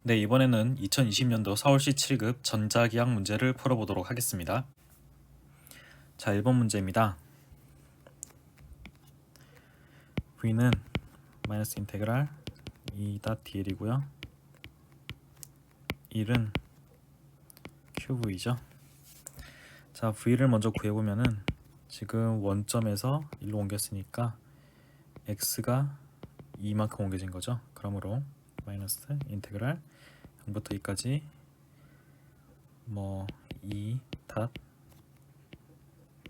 네, 이번에는 2020년도 서울시 7급 전자기학 문제를 풀어보도록 하겠습니다. 자, 1번 문제입니다. V는 마이너스 인테그랄 2.dl이고요. 1은 QV죠. 자, V를 먼저 구해보면은 지금 원점에서 1로 옮겼으니까 X가 2만큼 옮겨진 거죠. 그러므로 마이너스 인테그랄 0부터 2까지 2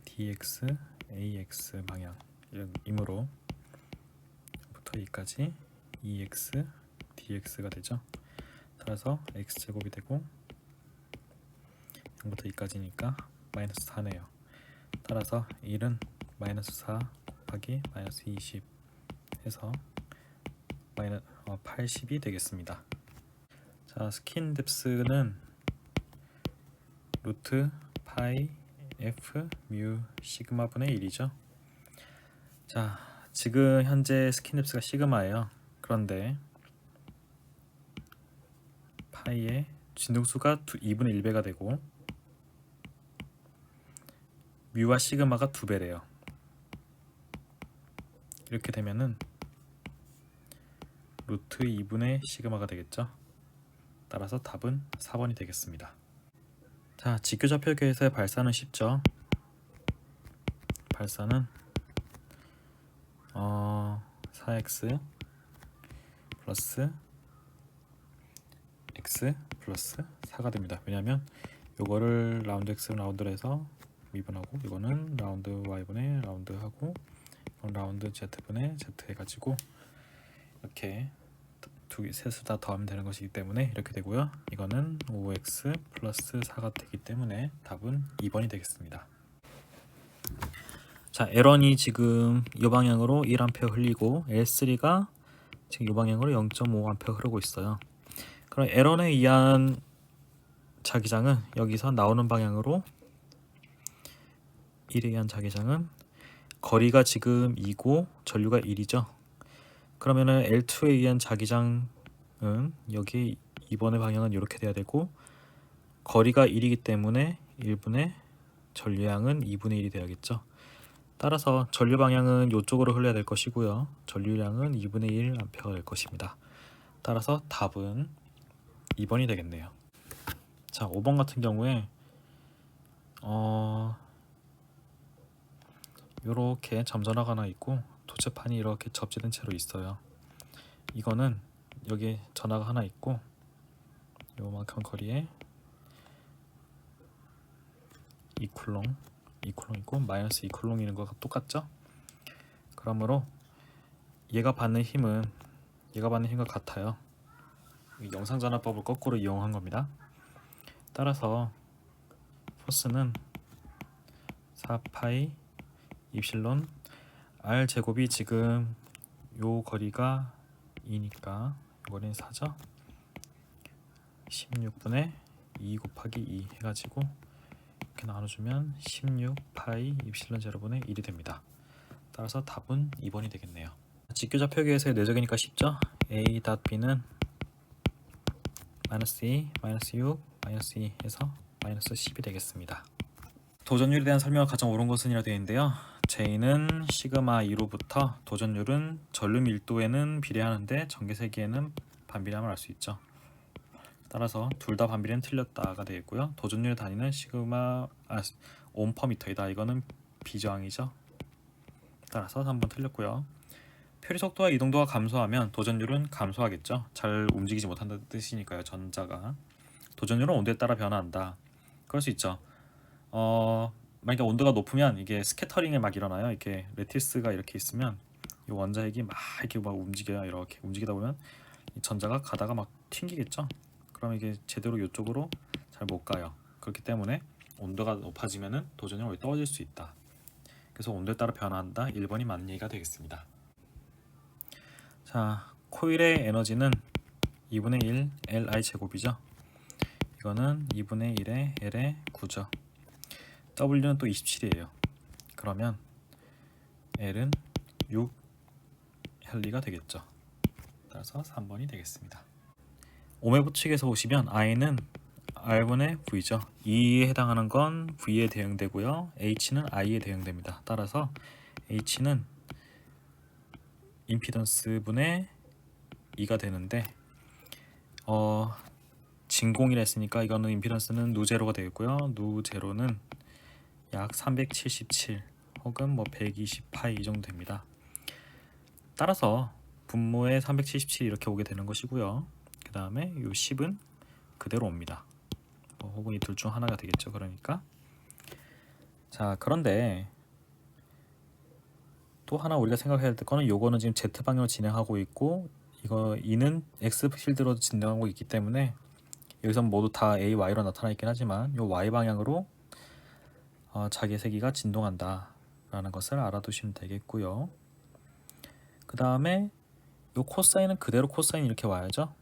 dx ax 방향 이므로 부터 2까지 2x dx가 되죠. 따라서 x제곱이 되고 0부터 2까지니까 마이너스 4네요. 따라서 1은 마이너스 4 곱하기 마이너스 20 해서 80이 되겠습니다. 자, 스킨 뎁스는 루트 파이 f 뮤 시그마 분의 1이죠. 자, 지금 현재 스킨 뎁스가 시그마예요. 그런데 파이의 진동수가 2분의 1배가 되고 뮤와 시그마가 2배래요. 이렇게 되면은 루트 2분의 시그마가 되겠죠. 따라서 답은 4번이 되겠습니다. 자, 직교좌표계에서의 발사는 쉽죠. 발사는 4x 플러스 x 플러스 4가 됩니다. 왜냐하면 요거를 라운드 x를 라운드로 해서 미분하고 이거는 라운드 y분의 라운드하고 이건 라운드 z분의 z 해가지고 이렇게 셋을 다 더하면 되는 것이기 때문에 이렇게 되고요. 이거는 5x 플러스 4가 되기 때문에 답은 2번이 되겠습니다. 자, L1이 지금 이 방향으로 1A 흘리고 L3가 지금 이 방향으로 0.5A 흐르고 있어요. 그럼 L1에 의한 자기장은 여기서 나오는 방향으로 1에 의한 자기장은 거리가 지금 2고 전류가 1이죠. 그러면은 L2에 의한 자기장은 여기 2번의 방향은 이렇게 돼야 되고 거리가 1이기 때문에 1분의 전류량은 2분의 1이 돼야겠죠. 따라서 전류 방향은 이쪽으로 흘러야 될 것이고요. 전류량은 2분의 1A가 될 것입니다. 따라서 답은 2번이 되겠네요. 자, 5번 같은 경우에 이렇게 점전화가 하나 있고 도체판이 이렇게 접지된 채로 있어요. 이거는 여기 전화가 하나 있고 요만큼 거리에 2쿨롱 있고 마이너스 2쿨롱 이는 거가 똑같죠? 그러므로 얘가 받는 힘은 얘가 받는 힘과 같아요. 영상전화법을 거꾸로 이용한 겁니다. 따라서 포스는 4파이 입실론 r 제곱이 지금 요 거리가 2니까 이거는 4죠. 16분의 2 곱하기 2 해가지고 이렇게 나눠주면 16파이 입실론 제로분의 1이 됩니다. 따라서 답은 2번이 되겠네요. 직교좌표계에서의 내적이니까 쉽죠? a.b는 마이너스 2, 마이너스 6, 마이너스 2 해서 마이너스 10이 되겠습니다. 도전율에 대한 설명을 가장 옳은 것은 이라 되어 있는데요. J는 시그마 2로부터 도전율은 전류 밀도에는 비례하는데 전개세기에는 반비례함을 알 수 있죠. 따라서 둘 다 반비례는 틀렸다가 되겠고요. 도전율의 단위는 시그마 옴퍼미터이다. 이거는 비저항이죠. 따라서 3번 틀렸고요. 표리 속도와 이동도가 감소하면 도전율은 감소하겠죠. 잘 움직이지 못한다는 뜻이니까요. 전자가 도전율은 온도에 따라 변화한다. 그럴 수 있죠. 만약에 온도가 높으면 이게 스캐터링이 막 일어나요. 이렇게 레티스가 이렇게 있으면 이 원자핵이 막 이렇게 막 움직여요. 이렇게 움직이다 보면 이 전자가 가다가 막 튕기겠죠. 그럼 이게 제대로 이쪽으로 잘 못 가요. 그렇기 때문에 온도가 높아지면은 도전율이 떨어질 수 있다. 그래서 온도에 따라 변화한다. 1번이 맞는 얘기가 되겠습니다. 자, 코일의 에너지는 2분의 1 Li 제곱이죠. 이거는 2분의 1의 L의 9죠. W는 또 27이에요. 그러면 L은 6헨리가 되겠죠. 따라서 3번이 되겠습니다. 오매부칙에서 보시면 I는 R분의 V죠. E에 해당하는 건 V에 대응되고요. H는 I에 대응됩니다. 따라서 H는 임피던스 분의 2가 되는데 진공이라 했으니까 이거는 임피던스는 누제로가 되겠고요. 누제로는 약 377 혹은 뭐 120파이 이 정도 됩니다. 따라서 분모에 377 이렇게 오게 되는 것이고요. 그 다음에 이 10은 그대로 옵니다. 혹은 이 둘 중 하나가 되겠죠. 그러니까 자, 그런데 또 하나 우리가 생각해야 될 거는 요거는 지금 Z 방향으로 진행하고 있고 이거 E는 X 필드로 진행하고 있기 때문에 여기서 모두 다 A, Y로 나타나 있긴 하지만 요 Y 방향으로 자기의 세기가 진동한다 라는 것을 알아두시면 되겠고요. 그 다음에 요 코사인은 그대로 코사인 이렇게 와야죠.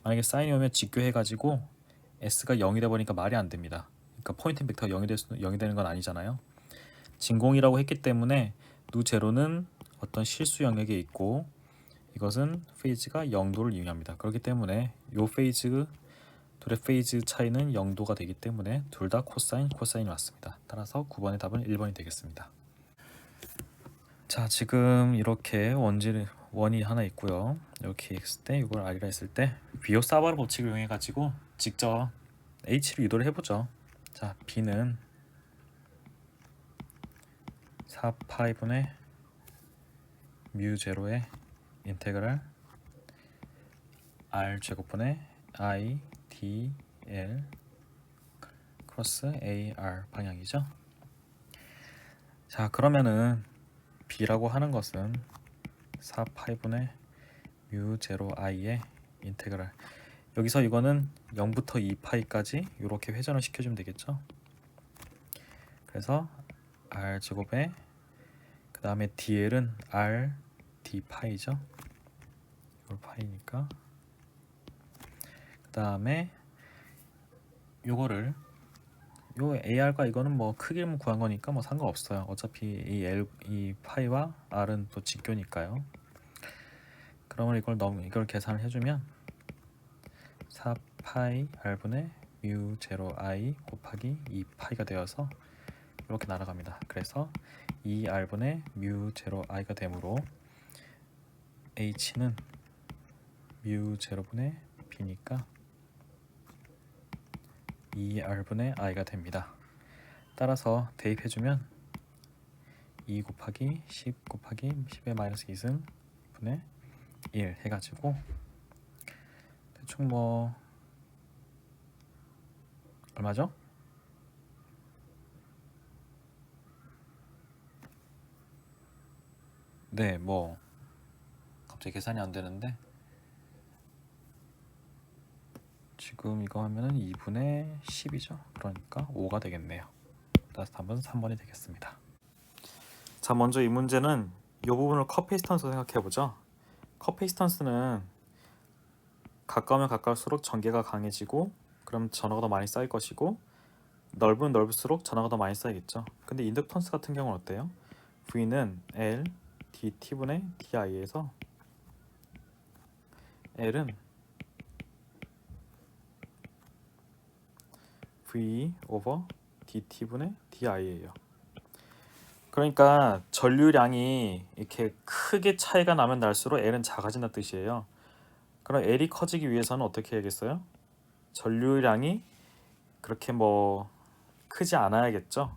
만약에 사인이 오면 직교해 가지고 S가 0이 돼 버리니까 말이 안 됩니다. 그러니까 포인트 벡터가 0이 되는 건 아니잖아요. 진공이라고 했기 때문에 누제로는 어떤 실수 영역에 있고 이것은 페이즈가 0도를 이용합니다. 그렇기 때문에 요 페이즈 둘의 페이즈 차이는 0도가 되기 때문에 둘 다 코사인이 왔습니다. 따라서 9번의 답은 1번이 되겠습니다. 자, 지금 이렇게 원이 하나 있고요. 이렇게 x 때 이걸 r이라 했을 때 비오사바르 법칙을 이용해 가지고 직접 h를 유도를 해보죠. 자, b는 4파이분의 뮤 제로의 인테그랄 r 제곱분의 i d l 크로스 ar 방향이죠. 자, 그러면은 b라고 하는 것은 4파이분의 뮤 제로 i의 인테그랄, 여기서 이거는 0부터 2파이까지 이렇게 회전을 시켜주면 되겠죠. 그래서 r 제곱에 그 다음에 dl은 r d 파이죠. 이걸 파이니까 그 다음에 요거를 요 ar과 이거는 뭐 크기를 구한 거니까 뭐 상관없어요. 어차피 이 파이와 r은 또 직교니까요. 그러면 이걸 계산을 해주면 4파이 r분의 뮤 제로 i 곱하기 2파이가 되어서 이렇게 날아갑니다. 그래서 2r분의 뮤 제로 i가 되므로 h는 뮤 제로분의 b니까 2r분의 i가 됩니다. 따라서 대입해주면 2 곱하기 10 곱하기 10의 마이너스 2승 분의 1 해가지고 대충 뭐 얼마죠? 네, 뭐 갑자기 계산이 안 되는데 지금 이거 하면은 2분의 10이죠. 그러니까 5가 되겠네요. 따라서 답은 3번이 되겠습니다. 자, 먼저 이 문제는 이 부분을 컷페이스턴스로 생각해보죠. 컷페이스턴스는 가까우면 가까울수록 전개가 강해지고 그럼 전하가 더 많이 쌓일 것이고 넓으면 넓을수록 전하가 더 많이 쌓이겠죠. 근데 인덕턴스 같은 경우는 어때요? V는 L dt분의 di에서 L은 V over dt분의 di예요. 그러니까 전류량이 이렇게 크게 차이가 나면 날수록 L은 작아진다는 뜻이에요. 그럼 L이 커지기 위해서는 어떻게 해야겠어요? 전류량이 그렇게 뭐 크지 않아야겠죠.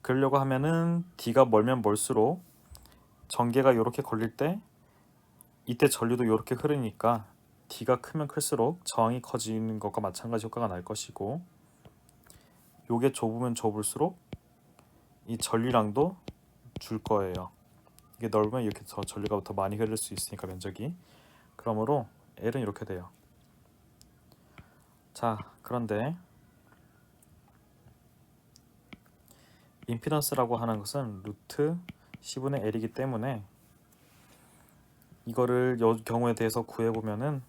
그러려고 하면은 D가 멀면 멀수록 전개가 이렇게 걸릴 때 이때 전류도 이렇게 흐르니까 D가 크면 클수록 저항이 커지는 것과 마찬가지 효과가 날 것이고 요게 좁으면 좁을수록 이 전류량도 줄 거예요. 이게 넓으면 이렇게 더 전류가 더 많이 흐를 수 있으니까 면적이. 그러므로 L은 이렇게 돼요. 자, 그런데 임피던스라고 하는 것은 루트 C분의 L이기 때문에 이거를 이 경우에 대해서 구해보면은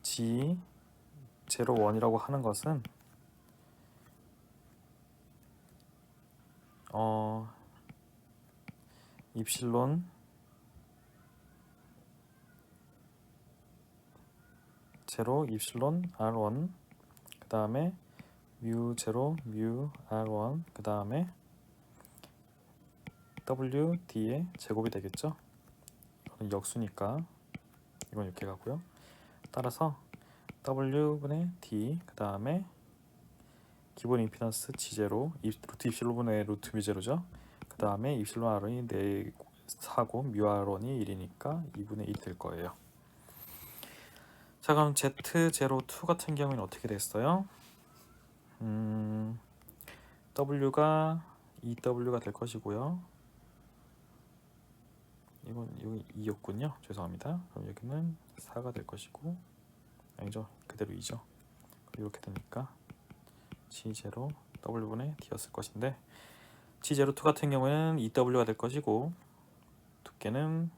G01이라고 하는 것은 입실론 제로 입실론 R1 그 다음에 뮤 제로 뮤 R1 그 다음에 WD의 제곱이 되겠죠. 이거는 역수니까 이건 이렇게 가고요. 따라서 W분의 D 그 다음에 기본 임피던스 G0 루트 입실론분의 루트 뮤제로죠. 그 다음에 입실론 R이 4고 뮤 R1이 1이니까 2분의 1이 될 거예요. 자, 그럼 Z02 같은 경우는 어떻게 됐어요? W가 EW가 될 것이고요. 이건 여기 2였군요. 죄송합니다. 그럼 여기는 4가 될 것이고, 아니죠, 그대로 2죠. 이렇게 되니까 G0 W분의 D였을 것인데, G02 같은 경우에는 EW가 될 것이고 두께는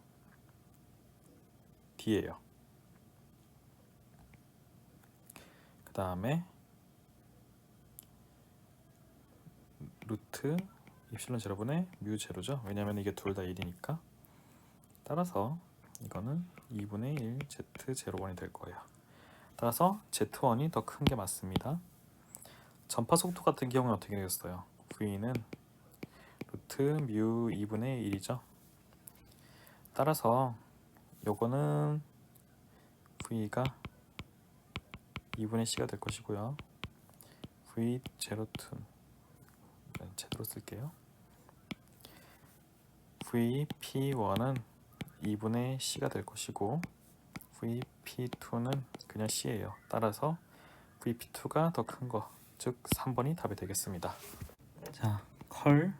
D예요. 그 다음에 루트 입실론 제로분의 뮤 제로죠. 왜냐면 이게 둘 다 1이니까. 따라서 이거는 2분의 1 Z01이 될 거예요. 따라서 Z1이 더 큰 게 맞습니다. 전파 속도 같은 경우는 어떻게 되겠어요? V는 루트 뮤 2분의 1이죠. 따라서 요거는 V가 2분의 C가 될 것이고요. V02 제대로 쓸게요. VP1은 2분의 C가 될 것이고 VP2는 그냥 C예요. 따라서 VP2가 더 큰 거, 즉 3번이 답이 되겠습니다. 자, 컬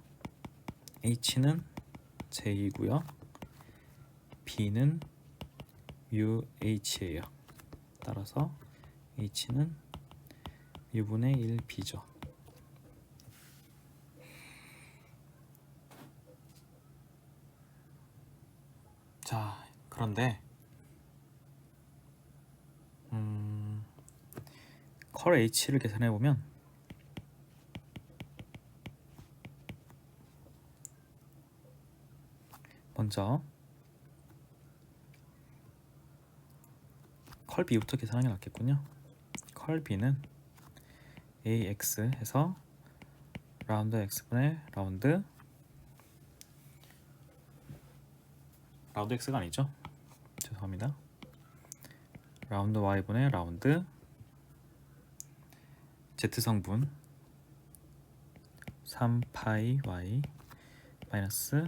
H는 J이고요. B는 UH예요. 따라서 H는 U분의 1B죠. 자, 그런데 컬 H를 계산해 보면 먼저 컬 B부터 계산하는 게 낫겠군요. 컬 B는 AX 해서 라운드 X분의 라운드 X가 아니죠. 죄송합니다. 라운드 Y분의 라운드 Z성분 3파이 Y 마이너스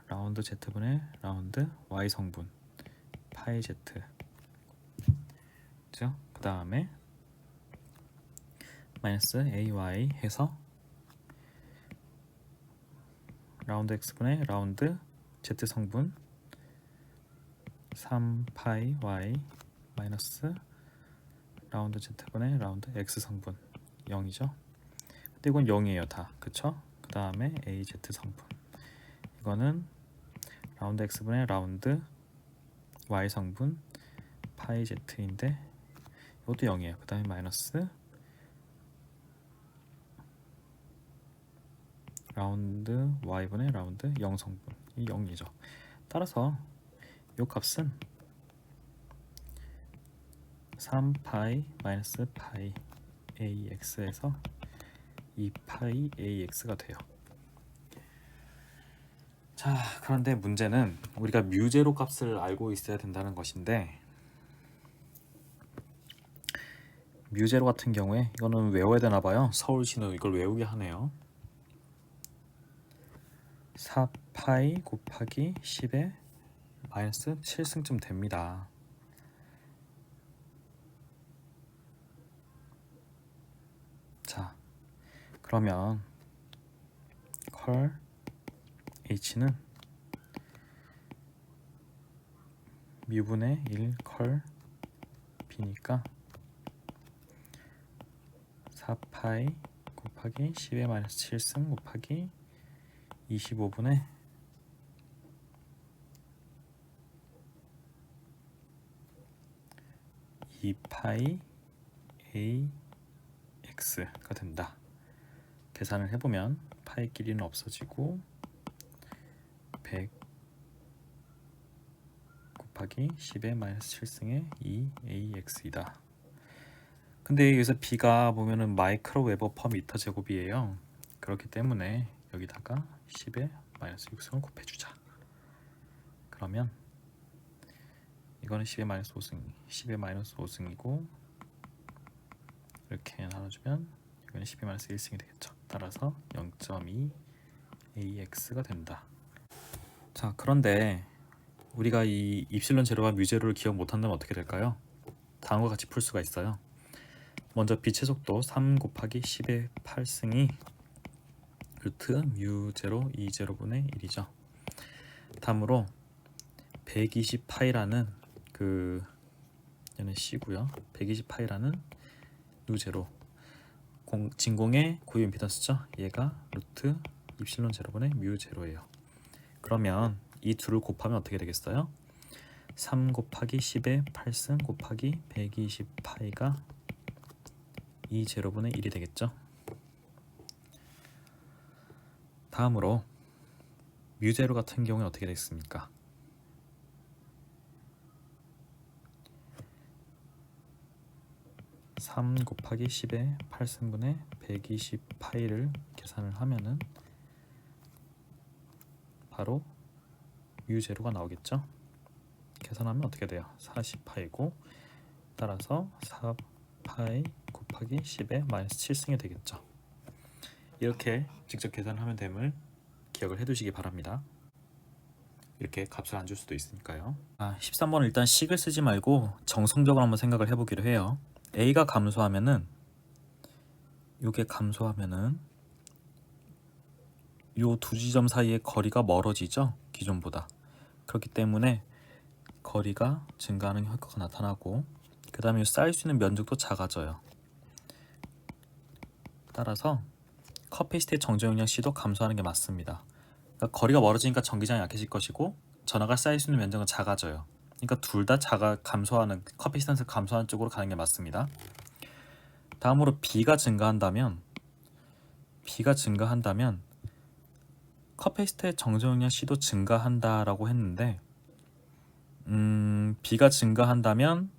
라운드 Z분의 라운드 Y성분 파이 Z 그죠? 그 다음에 마이너스 AY 해서 라운드 X분의 라운드 Z성분 3파이 Y 마이너스 라운드 Z분의 라운드 X성분 0이죠. 근데 이건 0이에요 다. 그쵸? 그 다음에 AZ 성분 이거는 라운드 X분의 라운드 Y 성분 파이 Z인데 이것도 0이에요. 그 다음에 마이너스 라운드 Y분의 라운드 0 성분 이 0이죠. 따라서 이 값은 3파이 마이너스 파이 AX에서 2파이 AX가 돼요. 자, 그런데 문제는 우리가 뮤제로 값을 알고 있어야 된다는 것인데 뮤제로 같은 경우에 이거는 외워야 되나 봐요. 서울시는 이걸 외우게 하네요. 4파이 곱하기 10에 마이너스 7승쯤 됩니다. 자, 그러면 컬 H는 뮤분의 1 컬 B니까 4파이 곱하기 10의 마이너스 7승 곱하기 25분의 2파이 AX가 된다. 계산을 해보면 파이끼리는 없어지고 100 곱하기 10의 마이너스 7승의 2AX이다. 근데 여기서 B가 보면은 마이크로웨버 퍼 미터 제곱이에요. 그렇기 때문에 여기다가 10의 마이너스 6승을 곱해주자. 그러면 이거는 10의 마이너스 5승, 10의 마이너스 5승이고 이렇게 나눠주면 이거는 10의 마이너스 1승이 되겠죠. 따라서 0.2 AX가 된다. 자, 그런데 우리가 이 입실론 제로와 뮤 제로를 기억 못한다면 어떻게 될까요? 다음과 같이 풀 수가 있어요. 먼저 빛의 속도 3 곱하기 10의 8승이 루트 뮤 제로 2 제로분의 1이죠. 다음으로 120파이라는 얘는 C고요. 120파이라는 누 제로 진공의 고유 임피던스죠. 얘가 루트 입실론 제로분의 뮤 제로예요. 그러면 이 둘을 곱하면 어떻게 되겠어요? 3 곱하기 10의 8승 곱하기 120파이가 2 제로분의 1이 되겠죠. 다음으로 뮤 제로 같은 경우는 어떻게 되겠습니까? (3 곱하기 10의 8승분의 120파이를 계산을 하면은 바로 뮤 제로가 나오겠죠. 계산하면 어떻게 돼요? 40파이고 따라서 4파이 곱하기 10의 마이너스 7승이 되겠죠. 이렇게 직접 계산하면 됨을 기억을 해두시기 바랍니다. 이렇게 값을 안 줄 수도 있으니까요. 13번은 일단 식을 쓰지 말고 정성적으로 한번 생각을 해보기로 해요. A가 감소하면은 요게 감소하면은 요 두 지점 사이의 거리가 멀어지죠. 기존보다. 그렇기 때문에 거리가 증가하는 효과가 나타나고 그 다음에 쌓일 수 있는 면적도 작아져요. 따라서 컷 페이스트의 정전 용량 C도 감소하는 게 맞습니다. 그러니까 거리가 멀어지니까 전기장이 약해질 것이고 전하가 쌓일 수 있는 면적은 작아져요. 그러니까 둘 다 감소하는 컷 페이스트에서 감소하는 쪽으로 가는 게 맞습니다. 다음으로 B가 증가한다면 컷 페이스트의 정전 용량 C도 증가한다라고 했는데 B가 증가한다면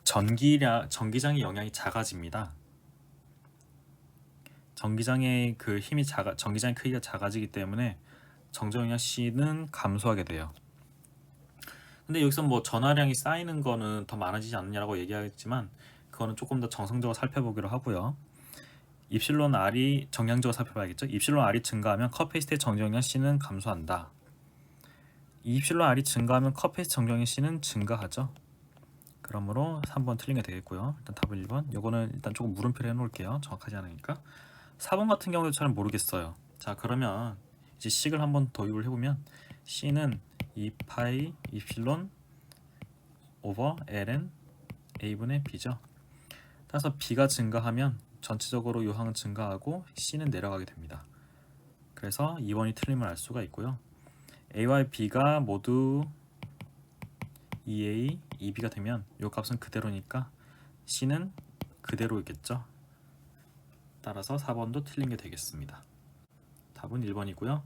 전기장의 영향이 작아집니다. 전기장의 전기장의 크기가 작아지기 때문에 정전 용량 C는 감소하게 돼요. 근데 여기서 뭐 전하량이 쌓이는 거는 더 많아지지 않느냐라고 얘기하겠지만 그거는 조금 더 정성적으로 살펴보기로 하고요. 입실론 R이 정량적으로 살펴봐야겠죠. 입실론 R이 증가하면 컷 페이스트의 정전 용량 C는 감소한다. 입실론 R이 증가하면 컷 페이스트 정전 용량 C는 증가하죠. 그러므로 3번 틀린 게 되겠고요. 일단 답은 1번. 요거는 일단 조금 물음표를 해놓을게요. 정확하지 않으니까. 4번 같은 경우도 잘 모르겠어요. 자, 그러면 이제 식을 한번 도입을 해보면 C는 2파이 입실론 오버 ln a분의 b죠. 따라서 b가 증가하면 전체적으로 요항은 증가하고 C는 내려가게 됩니다. 그래서 2번이 틀림을 알 수가 있고요. a와 b가 모두 2a, 2b가 되면 요 값은 그대로니까 C는 그대로겠죠. 따라서 4번도 틀린 게 되겠습니다. 답은 1번이고요.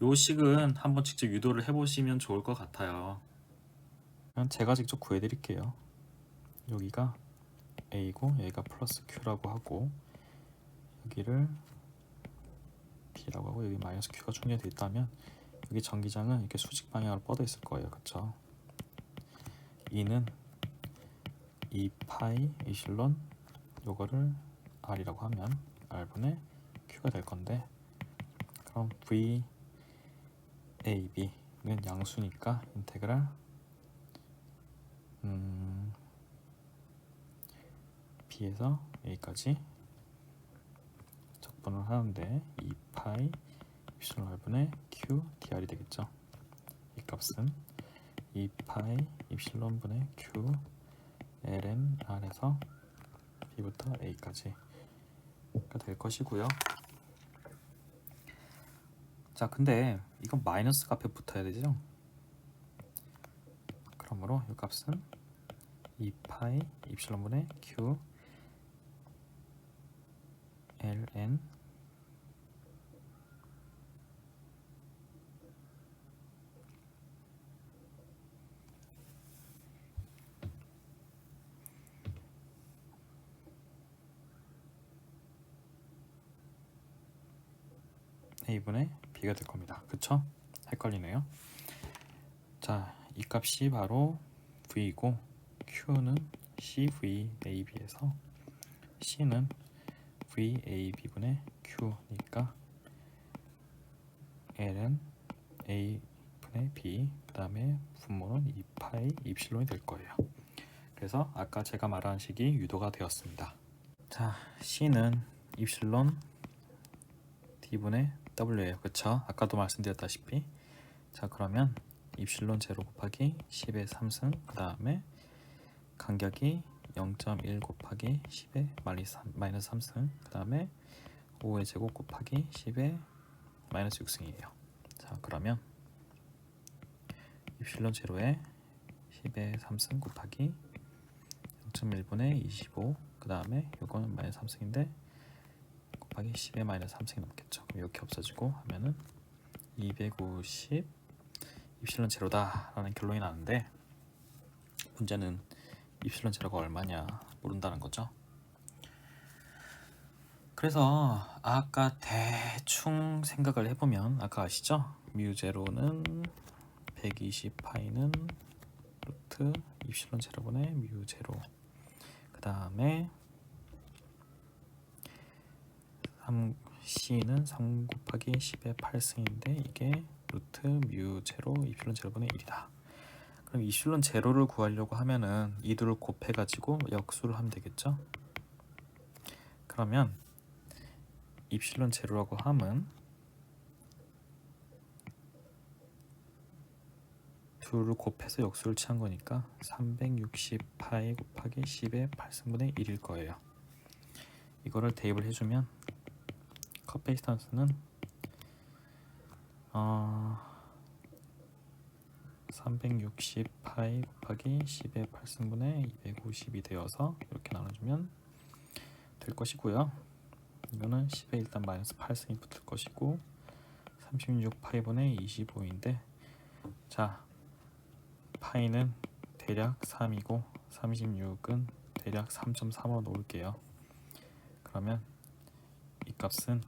요 식은 한번 직접 유도를 해보시면 좋을 것 같아요. 제가 직접 구해드릴게요. 여기가 A고 여기가 플러스 Q라고 하고 여기를 B라고 하고 여기 마이너스 Q가 충전되어 있다면 여기 전기장은 이렇게 수직 방향으로 뻗어 있을 거예요. 그쵸? E는 2파이 이실론 요거를 R이라고 하면 R분의 Q가 될 건데 그럼 V AB는 양수니까 인테그랄 B에서 A까지 적분을 하는데 2파이 입실론 R분의 Q DR이 되겠죠. 이 값은 2파이 입실론 분의 Q ln R에서 B부터 A까지가 될 것이고요. 자, 근데 이건 마이너스가 앞에 붙어야 되죠. 그러므로 이 값은 2파이 입실론 분의 Q ln A분의 B가 될 겁니다. 그쵸? 헷갈리네요. 자, 이 값이 바로 V이고 Q는 CVAB에서 C는 VAB분의 Q니까 L은 A분의 B, 그 다음에 분모는 2파이 입실론이 될 거예요. 그래서 아까 제가 말한 식이 유도가 되었습니다. 자, C는 입실론 D분의 W예요. 그쵸? 아까도 말씀드렸다시피. 자, 그러면 입실론 제로 곱하기 10의 3승, 그 다음에 간격이 0.1 곱하기 10의 마이너스 3승, 그 다음에 5의 제곱 곱하기 10의 마이너스 6승이에요. 자, 그러면 입실론 제로에 10의 3승 곱하기 0.1분의 25, 그 다음에 이거는 마이너스 3승인데 곱하기 10의 마이너스 3승이 남겠죠. 그럼 이렇게 없어지고 하면은 250 입실론 제로다 라는 결론이 나는데, 문제는 입실론 제로가 얼마냐 모른다는 거죠. 그래서 아까 대충 생각을 해보면, 아까 아시죠? 뮤 제로는 120파이는 루트 입실론 제로분의 뮤 제로, 그 다음에 C는 3 곱하기 10의 8승인데 이게 루트 뮤 제로 입실론 제로분의 1이다. 그럼 입실론 제로를 구하려고 하면은 이 둘을 곱해가지고 역수를 하면 되겠죠. 그러면 입실론 제로라고 함은 둘을 곱해서 역수를 취한 거니까 360파이 곱하기 10의 8승분의 1일 거예요. 이거를 대입을 해주면 컷 베이스턴스는 360파이 곱하기 10의 8승분의 250이 되어서 이렇게 나눠주면 될 것이고요. 이거는 10에 일단 마이너스 8승이 붙을 것이고 36파이분의 25인데, 자, 파이는 대략 3이고 36은 대략 3.3으로 놓을게요. 그러면 이 값은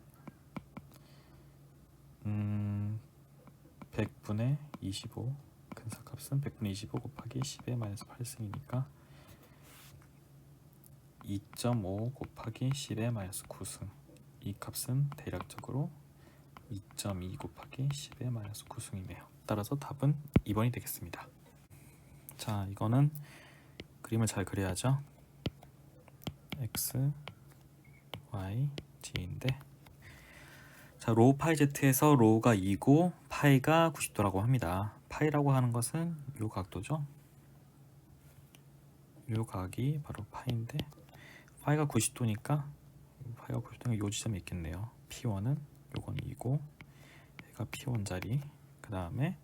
100분의 25, 근사값은 100분의 25 곱하기 10의 마이너스 8승이니까 2.5 곱하기 10의 마이너스 9승, 이 값은 대략적으로 2.2 곱하기 10의 마이너스 9승이네요. 따라서 답은 2번이 되겠습니다. 자, 이거는 그림을 잘 그려야죠. X, Y, G인데, 자, 로우 파이 Z에서 로우가 2고 파이가 90도라고 합니다. 파이라고 하는 것은 요 각도죠. 요 각이 바로 파이인데, 파이가 90도니까 요 지점에 있겠네요. P1은 요건 2고 얘가 P1 자리, 그 다음에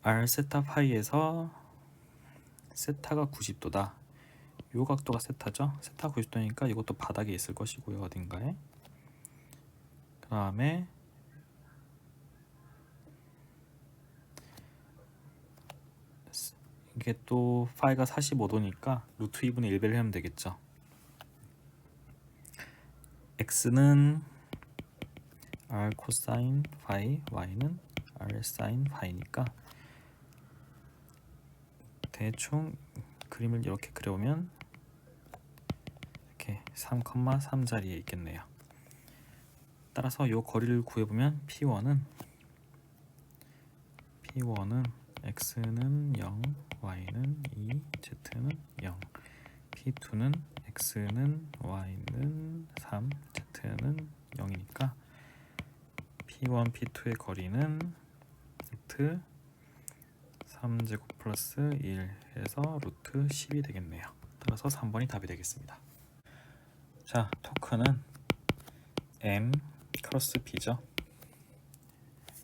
R 세타 파이에서 세타가 90도다. 요 각도가 세타죠. 세타 90도니까 이것도 바닥에 있을 것이고요, 어딘가에. 그 다음에 이게 또 파이가 45도니까 루트 2분의 1배를 하면 되겠죠. X는 R 코사인 파이, Y는 R 사인 파이니까 대충 그림을 이렇게 그려보면 이렇게 3,3 자리에 있겠네요. 따라서 이 거리를 구해보면 P1은 X는 0, Y는 2, Z는 0, P2는 X는 Y는 3, Z는 0이니까 P1, P2의 거리는 루트 3제곱 플러스 1 해서 루트 10이 되겠네요. 따라서 3번이 답이 되겠습니다. 자, 토크는 M 크로스 B죠.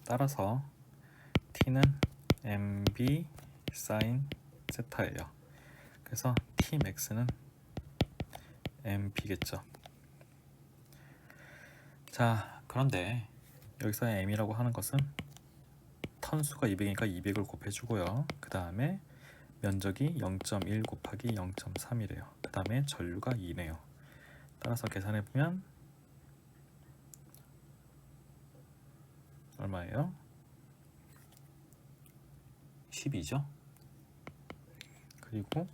따라서 T는 MB 사인 세타예요. 그래서 Tmax는 MB겠죠. 자, 그런데 여기서 M이라고 하는 것은 턴수가 200이니까 200을 곱해주고요. 그 다음에 면적이 0.1 곱하기 0.3이래요. 그 다음에 전류가 2네요. 따라서 계산해보면 얼마예요? 12죠. 그리고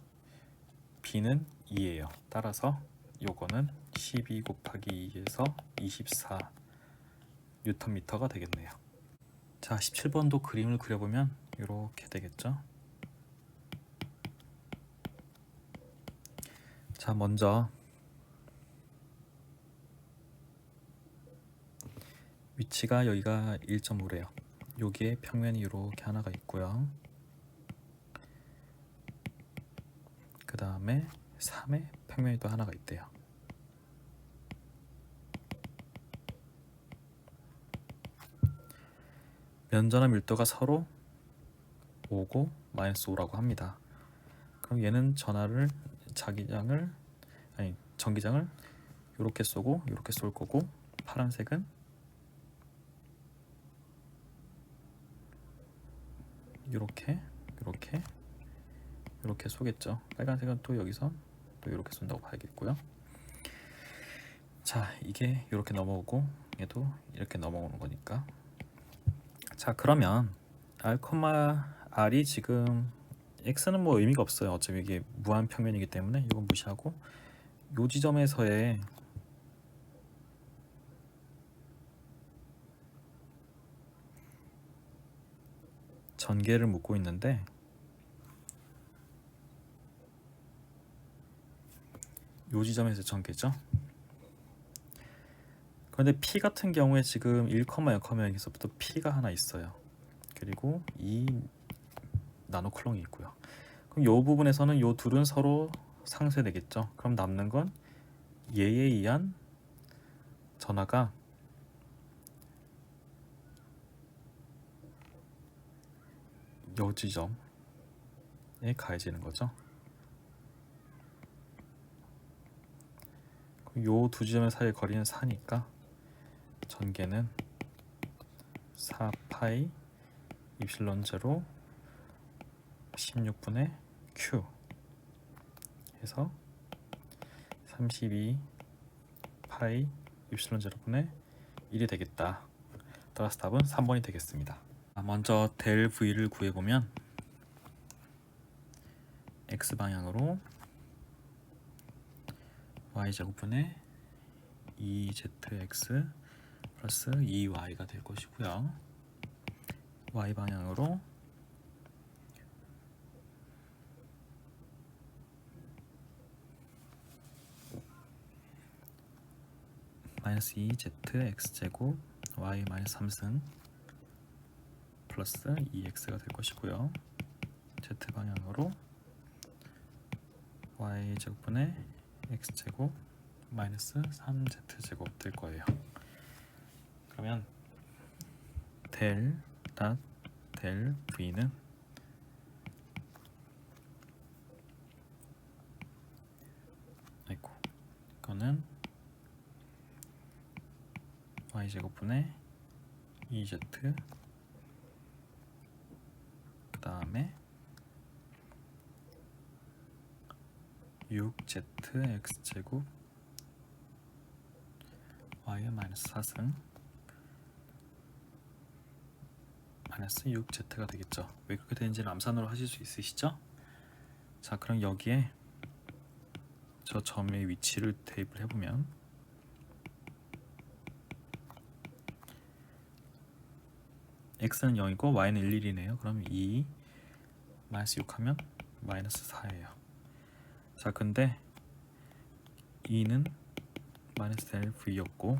B는 2예요. 따라서 요거는 12 곱하기 2에서 24 뉴턴미터가 되겠네요. 자, 17번도 그림을 그려보면 이렇게 되겠죠. 자, 먼저 위치가 여기가 1.5래요. 여기에 평면이 이렇게 하나가 있고요. 그 다음에 3에 평면이 또 하나가 있대요. 면전화 밀도가 서로 5고 마이너스 5라고 합니다. 그럼 얘는 전기장을 이렇게 쏘고 이렇게 쏠 거고, 파란색은 이렇게 쏘겠죠. 빨간색은 또 여기서 또 이렇게 쏜다고 봐야겠고요. 자, 이게 이렇게 넘어오고 얘도 이렇게 넘어오는 거니까. 자, 그러면 R, R이 지금 X는 뭐 의미가 없어요. 어차피 이게 무한 평면이기 때문에 이건 무시하고, 요 지점에서의 전개를 묻고 있는데, 요 지점에서 전개죠. 그런데 P 같은 경우에 지금 1,0,0에서부터 P가 하나 있어요. 그리고 이 나노 쿨롱이 있고요. 그럼 이 부분에서는 이 둘은 서로 상쇄되겠죠. 그럼 남는 건 얘에 의한 전하가 이 지점에 가해지는 거죠. 이 두 지점의 사이의 거리는 4니까 전개는 4파이 입실론 제로 16분의 Q 해서 32 파이 입실론 제로분의 1이 되겠다. 따라서 답은 3번이 되겠습니다. 먼저 델 V를 구해보면 X방향으로 Y제곱분의 2ZX 플러스 2Y가 될 것이고요. Y방향으로 마이너스 2ZX제곱 Y 마이너스 3승 플러스 2X가 될 것이고요. Z방향으로 Y제곱분의 X제곱 마이너스 3Z제곱 될 거예요. 그러면 델 V는 이거는 Y제곱분의 2Z 그 다음에 6ZX제곱 Y의 마이너스 4승 마이너스 6Z가 되겠죠. 왜 그렇게 되는지는 암산으로 하실 수 있으시죠? 자, 그럼 여기에 저 점의 위치를 대입을 해보면 X는 0이고 Y는 1이네요. 그럼 2 마이너스 6 하면 마이너스 4예요. 자, 근데 2는 마이너스 델 V였고,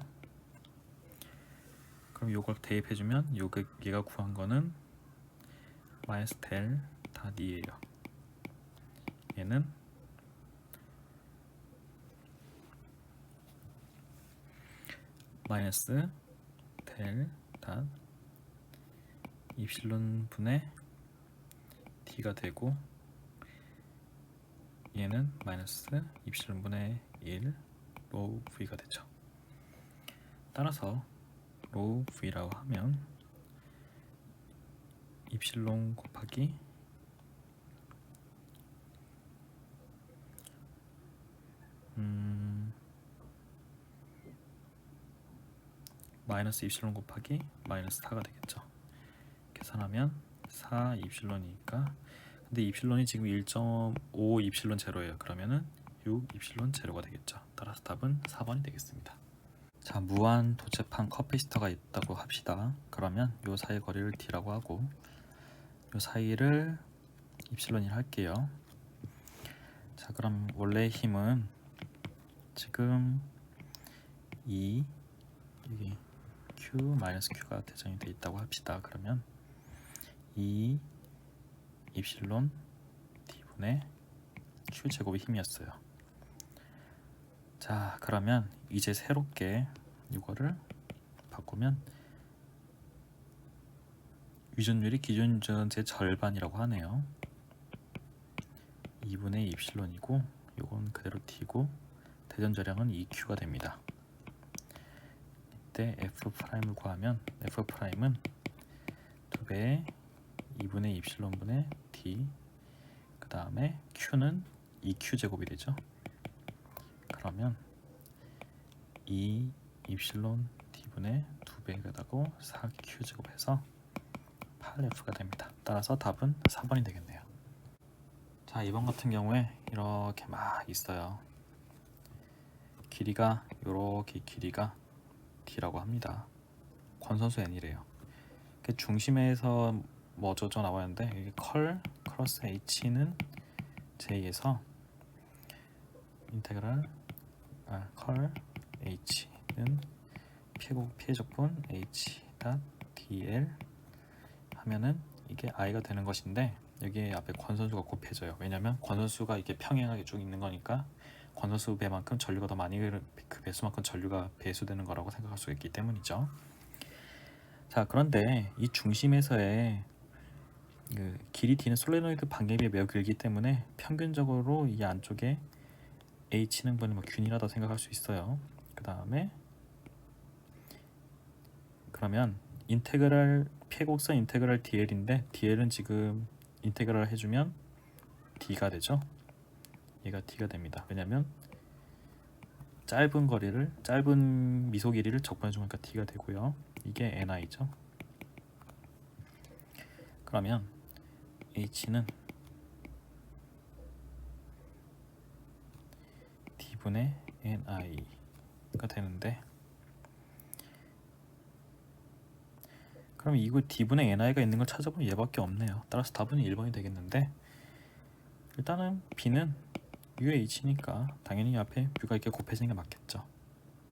그럼 요걸 대입해주면 얘가 구한 거는 마이너스 델 닷 2예요. 얘는 마이너스 델 닷 입실론 분의 D가 되고, 얘는 마이너스 입실론 분의 1 로우 V가 되죠. 따라서 로우 V라고 하면 입실론 곱하기 마이너스 입실론 곱하기 마이너스 4가 되겠죠. 계산하면 4 입실론이니까, 근데 입실론이 지금 1.5 입실론 제로예요. 그러면은 6 입실론 제로가 되겠죠. 따라서 답은 4번이 되겠습니다. 자, 무한 도체판 커피시터가 있다고 합시다. 그러면 요 사이 거리를 d라고 하고 요 사이를 입실론이라 할게요. 자, 그럼 원래 힘은 지금 여기 Q 마이너스 Q가 대전이 돼 있다고 합시다. 그러면 2 입실론 D분의 Q 제곱의 힘이었어요. 자, 그러면 이제 새롭게 이거를 바꾸면 유전율이 기존 유전의 절반이라고 하네요. 2분의 입실론이고 이건 그대로 D고 대전자량은 2Q가 됩니다. 이때 F'을 구하면 F'은 2배의 2분의 입실론분의 D, 그 다음에 Q는 2Q 제곱이 되죠. 그러면 2 입실론 D분의 2배가다고 4Q 제곱해서 8F가 됩니다. 따라서 답은 4번이 되겠네요. 자, 이번 같은 경우에 이렇게 막 있어요. 길이가 이렇게 길이가 D라고 합니다. 권선수 N이래요. 중심에서 뭐 어쩌고 나와있는데 여기 컬 크로스 H는 J에서 인테그랄 컬 H는 피해적분 H dl 하면은 이게 I가 되는 것인데 여기 앞에 권선수가 곱해져요. 왜냐면 권선수가 이게 평행하게 쭉 있는 거니까 권선수 배만큼 전류가 더 많이 그 배수만큼 전류가 배수되는 거라고 생각할 수 있기 때문이죠. 자, 그런데 이 중심에서의 그 길이 D는 솔레노이드 반경이 매우 길기 때문에 평균적으로 이 안쪽에 H능분이 뭐 균일하다고 생각할 수 있어요. 그 다음에 그러면 인테그랄 피해곡선 인테그랄 dl인데 dl은 지금 인테그랄 해주면 d가 되죠. 얘가 d가 됩니다. 왜냐면 짧은 미소 길이를 적분해 주니까 d가 되고요. 이게 ni죠. 그러면 h는 d분의 ni가 되는데, 그럼 이거 d분의 ni가 있는 걸 찾아보면 얘밖에 없네요. 따라서 답은 1번이 되겠는데, 일단은 b는 UH니까 당연히 앞에 U가 이렇게 곱해지는 게 맞겠죠.